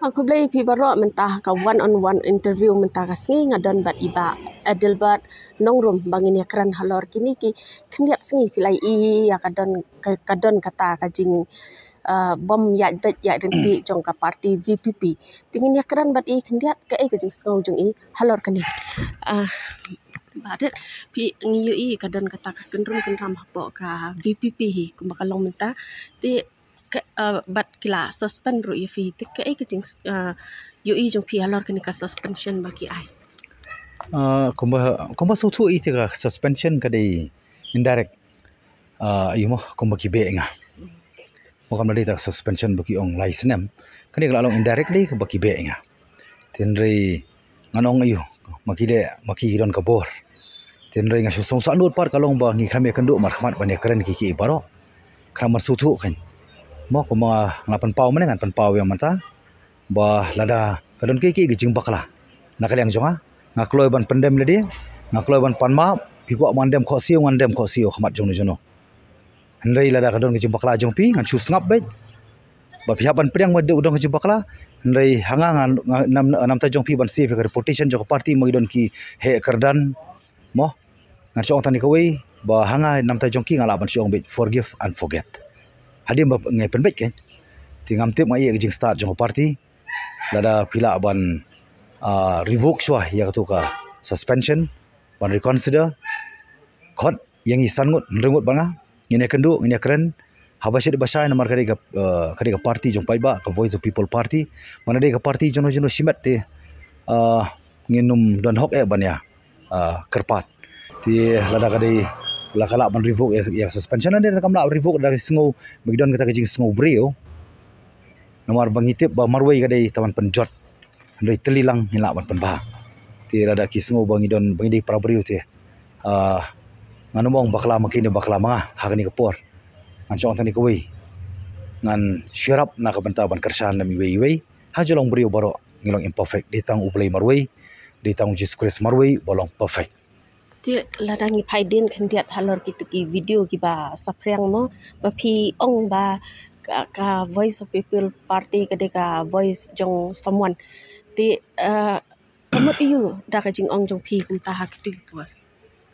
Aku beli pi barok mentah ka one on one interview mentah ka sengi ngadon bat iba Adelbert nongrum bangin ya keran halor kini ki kendiat sengi pilai ya kadon kata kajing bom ya bet ya renti jong ka parti VPP tingin ya keran bat i kendiat ka kajing sengau jong i halor kani badet pi ngiyu i kadon kata ka kendrum hapo ka VPP hi kumakalong mentah ti bat kila suspend ru ya fi tik ke kajing UI jong pi halor kani ka suspension bagi ai kumba sutu i tiga suspension kadi indirect yumo kumba ki be nga mo kam data suspension bagi ong license kani kalau indirect li kumba ki be nga tinre nganong ayu maki don kabor tinre nga susong sa nur par kalong ba ngi khame kandu mar khmat bane keren ki baro kramar sutu kan mo kuma ngapan pau mana ngan pan pau yang mata bah lada kadon ki gijing bakla nakaliang jonga ngakloi ban pendem ledi ngakloi ban panma pigwa mandem kho sio khmat jong jono hendai lada kadon gijing bakla jong pi ngan chu sngap bet ba pihak ban priang made udong gijing bakla hendai hanga nam ta jong pi ban save reputation jong parti magidon ki he kerdan mo ngan chong tani kawai ba hanga nam ta jong ki ngala ban chong bet forgive and forget hadim ba ngai penbet kan tingam tip mai gijing start jong parti lada pila ban revoke shwa ya tu ka suspension ban reconsider khot yang isan ngut banga ngine kendu ngine keren habashid basai namar kadi ka parti jong paiba ka voice of people party mana de ka parti jono simat te nginum don hok ban ya kerpat ti lada kadi lakala ban revoke ya suspension ande kam la revoke dari sengau begidon kita kajing sengau brio nomor bangitip ba marwai kadai taman penjot ndai telilang hila ban penba ti rada ki sengau bangidon bangidi prabrio ti nganumong bakla makini bakla manga hakni kapor ngan chong tani koi ngan syarap na ka banta ban kersan nami wei hajolong brio baro ngilong imperfect ditang ublai marwai ditang Jesus marwai bolong perfect ti ladangi phaidin khandiat halor ki video ki ba sapriang mo ba phi ong ba ka voice of people party ka voice jong someone ti kamot yu da ka jing ong jong phi kum ta hak tu por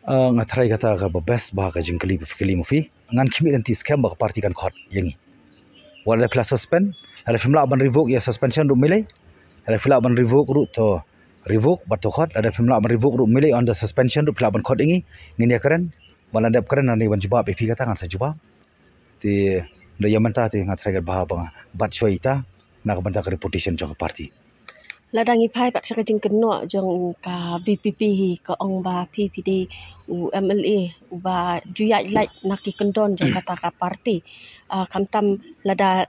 ngatrai kata ka best ba ka jing kali mo fi ngan kimi dan ti scam ba party kan khot yangi wala plus suspend ala fimla ban revoke ya suspension ru milai ala fimla ban revoke ru to revoke batu khot ada pimla ban revoke ru milai on the suspension ru pila ban khot ingi ngini keren wala dap keren ani ban jubab pi kata ngan sa jubab ti da yamanta ti ngat raga ba bang bat shoita nak banta ka reputation jong party ladangi phai pat sa kajing kenno jong ka VPP hi ka ong ba PPD u MLA u ba juya like nak ki kendon jong kata ka party kamtam lada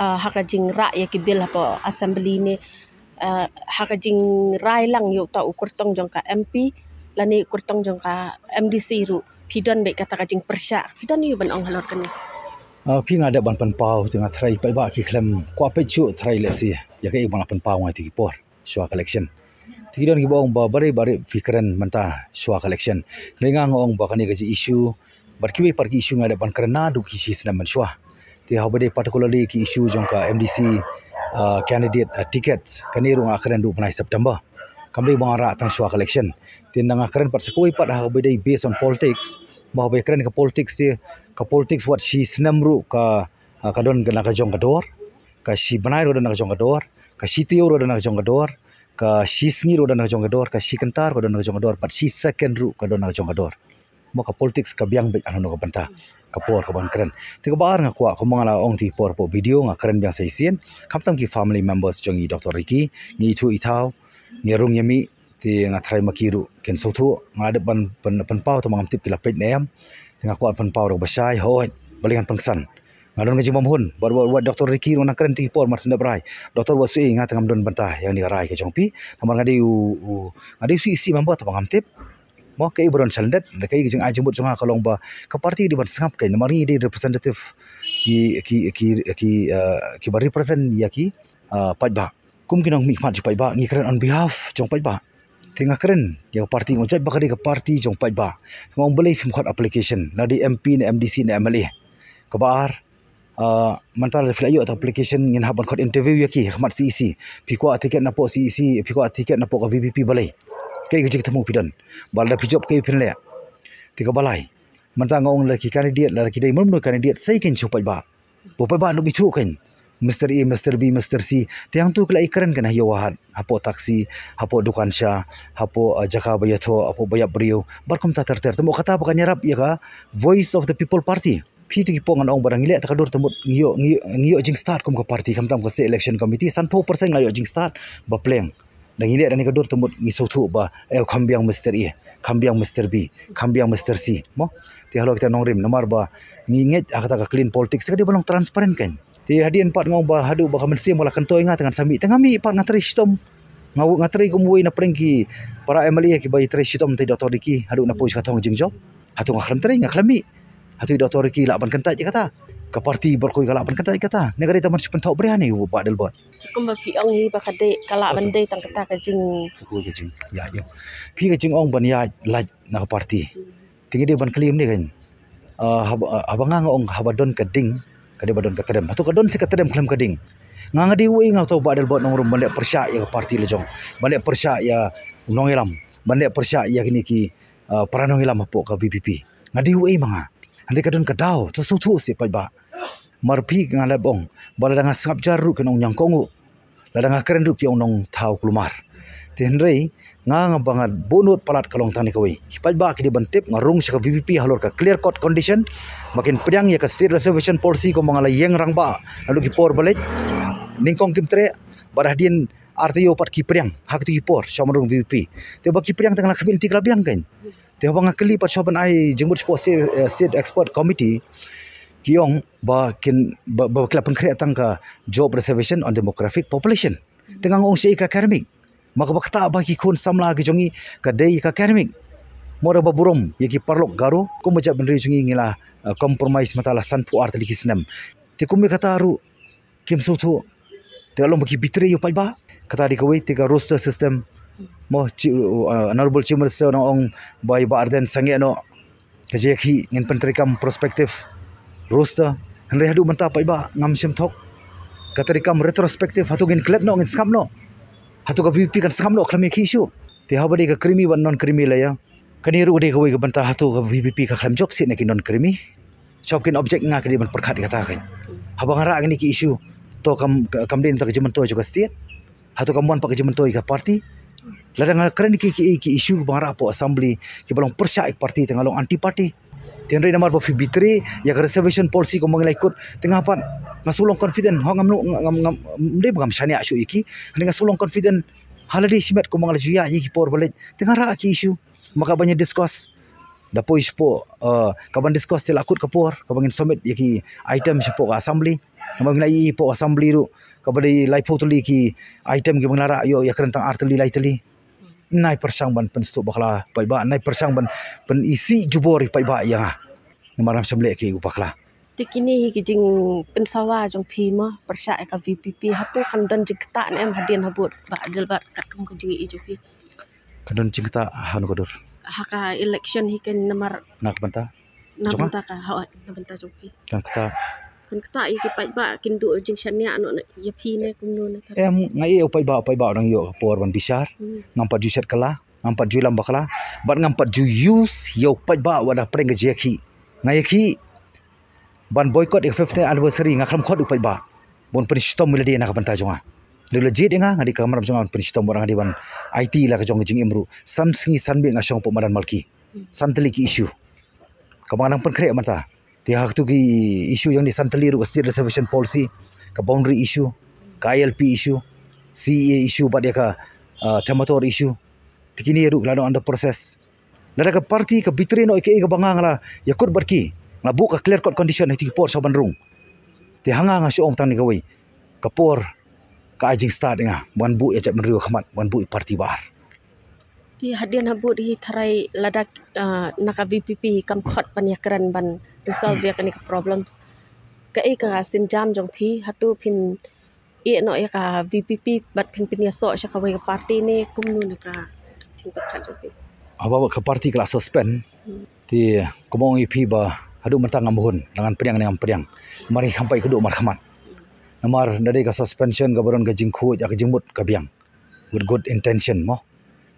hakajing ra ya ki bill apa assembly ni hakajing rai lang yu ta ukur tong jong ka MP lani ukur tong jong ka MDC ru pidon be kata kajing persya pidon yu ban ong halor kani pi ngada ban pan pau tengah try pai ba ki klem kwa pe chu try le si ya ke ban pan pau ngai ti por shwa collection ti don ki bong ba bare fikran manta shwa collection renga ngong ba kani gaji issue bar ki par ki issue ngada ban karna du ki sis na man shwa ti how bade particularly ki issue jong ka MDC candidate tickets kani runga keren 2 September kamri bangara tang shwa collection tin nang keren pat sakoi pat ha bedai based on politics bah be keren ka politics what she snamru ka kadon gana ka jong kador ka shi banai ro na jong kador ka shi tiyo ro na jong kador ka shi sngi ro na jong kador ka shi kantar ro na jong kador pat shi second ru ka don na jong kador mo ka politics ka biang be anu ka banta kapor ka ban keren ti ka bar nga kwa ko mangala ong ti por po video nga keren biang saisien kamtam ki family members jongi Dr. Ricky ngi thu ithau ngi rung yami ti nga thrai makiru ken sothu nga de pan pau to mangam tip kila pet nem tinga kwa pan pau ro basai hoi balingan pangsan ngadon ngaji mamhun bar Dr. Ricky ro na keren ti por mar senda brai Dr. wasui nga tangam don banta yang ni rai ke jongpi namar ngadi si isi mambo to mangam tip mo kai buron chaldet da kai jing ajimut jonga kalong ba ka party di ban sangap kai namari di representative ki bar represent ya ki pajba kum kinong mi khmat pajba ngi keren on behalf jong pajba tinga keren ya party ngojai bakari ka party jong pajba ngong belai film khot application na di MP na MDC na MLA kabar mental flayo atau application ngin haban kod interview yaki khmat CEC piko tiket napo CEC piko tiket napo ka VPP balai kai gejek temu pidan balda pijop kai pinle tika balai mentang ngong laki kandidat laki dai mun kandidat sai ken chopai ba popai ba nu bichu kan Mr. A, Mr. B, Mr. C. Tiang tu kelai keren kan hayo wahat. Hapo taksi, hapo dukan sya, hapo jaka bayato, hapo bayap beriu. Barkom tak terter. Temu kata apa kan nyarap ya ka? Voice of the People Party. Pi tu kipo ngan ong barang ilek takadur temu ngiyo jing start kom ke parti kam tam ke state election committee 100% ngayo jing start ba pleng. Dan ilek dan kadur temu ngisau tu ba kambiang Mr. A, kambiang Mr. B, kambiang Mr. C. Mo. Ti halo kita nongrim nomor ba nginget kata ka clean politics ka dia balong transparent kan. Ti hadian pat ngau ba hadu ba kamen mula kantoi nga tangan sami tengami pat ngatri shitom ngau ngatri kumui na prengki para MLA ki bai tri shitom ti doktor diki hadu na puis katong jingjob hatu ngaklam tri ngaklami hatu doktor diki laban kantai kata ke parti berkoi kalaban kantai kata negara taman sipen tau berani ba del bot kum ba pi ong hi ba kade kala bande tang kata ka jing ku ke jing ya yo pi ke jing ong ban ya laj na parti tingi dia ban klaim ni kan abanga ngong habadon keding kadi badon katadem hatu kadon si katadem klaim kading nganga di ui ngau tau badal bot nongrum bande persya ya parti lejong bande persya ya nongilam bande persya ya kini ki paranongilam apo ka VPP ngadi ui manga ande kadon kadau tu sutu si ba marpi ngalabong bala danga sangap jaru kenong nyangkongu ladanga keren ru ki onong tau kulumar tenrei nga bangat bonut palat kalong tani kawai hipat ba ki bantip ngarung sa VPP halor ka clear cut condition makin pedang ya ka state reservation policy ko mangala yeng rang ba lalu ki por balik ningkong kimtre barahdian RTO pat ki pedang hak tu ki por samarung VPP te ba ki pedang tengah khabil ti klabiang kan te bang kali pat soban ai jengmut state expert committee kiong ba kin ba klapan kre tang ka job reservation on demographic population tengah ngong sei ka academic maka bakta bagi kun samla ki jongi kadai ka academic mora baburom yaki parlok garo ko majak benri jongi ngila compromise matala sanpu art liki senam te kumi kata aru kim sutu te along bagi bitre yo pai ba kata di kawai te ka roster system mo honorable chief minister no ong bai ba arden sange no kajeki ngin pentrikam prospektif roster henry hadu menta pai ba ngam sim thok katarikam retrospektif hatu ngin klet no ngin skam no hatu ka VP kan skam no klami khisu te habadi ka krimi wan non krimi la ya kaniru de kawai ka banta hatu ka VP ka kham job si ne ki non krimi shopkin object nga kadi ban perkhat kata kai habang ara ngini ki issue to kam din ta kejemen to juga state hatu kamuan pak kejemen to ka parti ladang keren ki issue bang ara po assembly ki balong persya ek parti tengalong anti parti tenre namar bo fibitri ya reservation policy ko manglai ikut tengah pan ngasulong confident ho ngam de ngam shania asu iki ani ngasulong confident haladi simet ko mangal juya iki por balik tengah ra ki issue maka banyak discuss dapo ispo kaban discuss tel akut kapor kabangin summit yaki item sipo ka assembly namang lai po assembly ru kabadi lai photoli ki item ki manglara yo ya kerentang arteli lai teli nai persang ban penstu bakla pai ba nai persang ban pen isi jubori pai ba ya ngamaram semle ki upakla tikini hi jing pensawa jong phi ma persya ka VPP hatu kan dan jing kata em hadian habut ba adil ba kat kum ke jing ijo phi kadon cingta hanu kodur haka election hi kan namar nak banta ka ha na banta jong phi kan kata i ki pai ba kin du jing shania no ya phi ne kum no na em ngai pai ba orang yo por ban bisar ngampat ju set kala ngampat ju lam bakla bat ngampat ju use yo pai ba wada preng ke jeki ngai ki ban boycott 50th anniversary ngakram khod upai ba bon peristom miladi nak banta jonga de legit nga ngadi kamar jonga peristom orang di ban IT la ka jong jing imru san singi san bi ngasong pemadan malki santeli ki issue kamanang pen kre mata ti hak tu ki issue yang di santeli ru state reservation policy ka boundary issue ka ILP issue CA issue ba dia ka themator issue tikini ru lano under process lada ka parti ka bitri no ke bangang la yakut barki ngabu ka clear cut condition hiti por sa banrung ti hanga nga siong tang ni gawai kapor ka ajing start nga wan bu ya cak menriu khmat wan bu parti bar ti hadian habut hi tharai ladak naka VPP kam khot ban yakran ban resolve ya kanik problems ka sin jam jong phi hatu phin no ya ka VPP bat phin ya so sha ka wai parti ni kumnu na ka ting pat khat jong phi aba ka parti kala suspend ti komong ip ba Hadu mentang ngamuhun dengan pedang. Mari sampai kedua marhamat. Namar dari ka suspension ka baron ka jingkut ya ka jingmut ka biang. With good intention mo.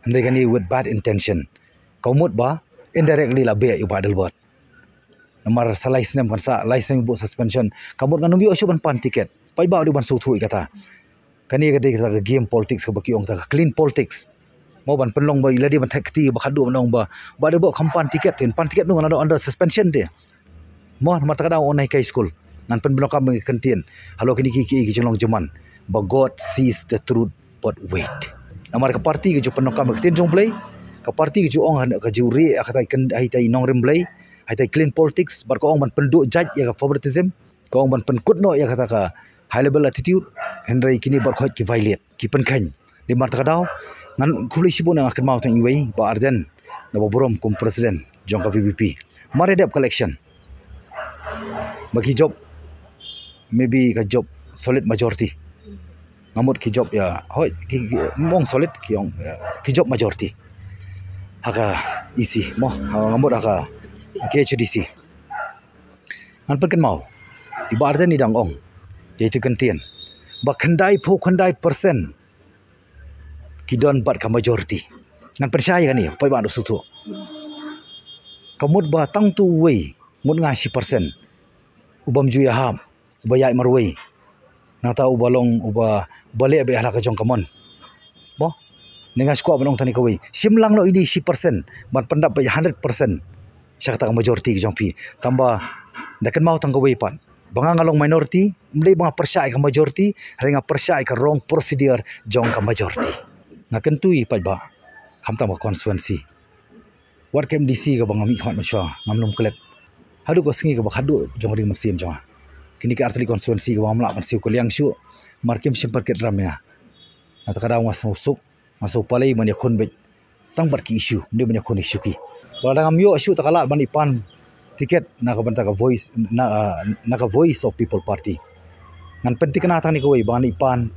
Andai kani with bad intention. Kau mut ba indirectly lah be you badal buat. Namar sa license kan sa license bu suspension. Kamu kan numbi osu ban pan tiket. Pai ba du ban suthui kata. Kani ka dei ka game politics ka baki ong ta clean politics. Mau ban penlong ba ila dia ban takti ba khadu ban ba. Ba de bo kampan tiket tin pan tiket nu kan ada under suspension dia. Mo namar ta kada onai kai school. Ngan pen blok kam kentin. Halo kini ki jenglong jeman. But God sees the truth but wait. Namar ka parti ke ju penok kam kentin jong play. Ka parti ke ju ong ka juri akatai ken ai tai nong rem play. Ai tai clean politics bar ko ong ban penduk judge ya ka favoritism. Ko ong ban pen kut no ya kata ka high level attitude. Henry kini bar khot ki violate. Ki pen khan. Di mar ta kadau ngan khuli sibun ang akan mau tang iwei ba arden na borom kum president jong ka VPP. Mari dep collection. Bagi job maybe ka job solid majority. Ngamut ki job ya hoi ki mong solid ki job majority. Haka isi mo ngamut haka KHDC. Ngan pen kan mau. Iba arden ni dang ong. Yaitu kentian. Ba khandai persen kidon bat ka majority. Ngan percaya kan ni pai ba sutu. Kamut ba tang tu wei mut ngasi persen. Ubam juya ham. Uba yai marwei. Nata ubalong uba bale be hala ka jong kamon. Bo. Ningas ko abanong tani kawei. Simlang no ini 10%. Man pendap ba 100%. Siya kata ka majority ki jong pi. Tamba dakan mau tang kawei pan. Banga ngalong minority, mlay mga percaya ka majority, ringa percaya ka wrong procedure jong ka majority. Nga kentui pa ba? Kamta mo constituency. War ka MDC ka bang mi khamat mo siya, ngamlom kulet. Hadu ko singi ka ba hadu jong ring masim jong. Kini ka artili constituency ka bang mla pan siu kuliang siu, markim simpar ket ramya. Natakada masuk masuk palay man yakon bet. Tang bar ki issue, ndi man yakon issue ki. Wala ngam yo issue takala ban ipan tiket nakabanta ka voice naka voice of people party. Ngan penting kenatang ni kawai bang ipan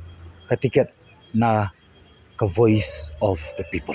ka tiket na ka voice of the people.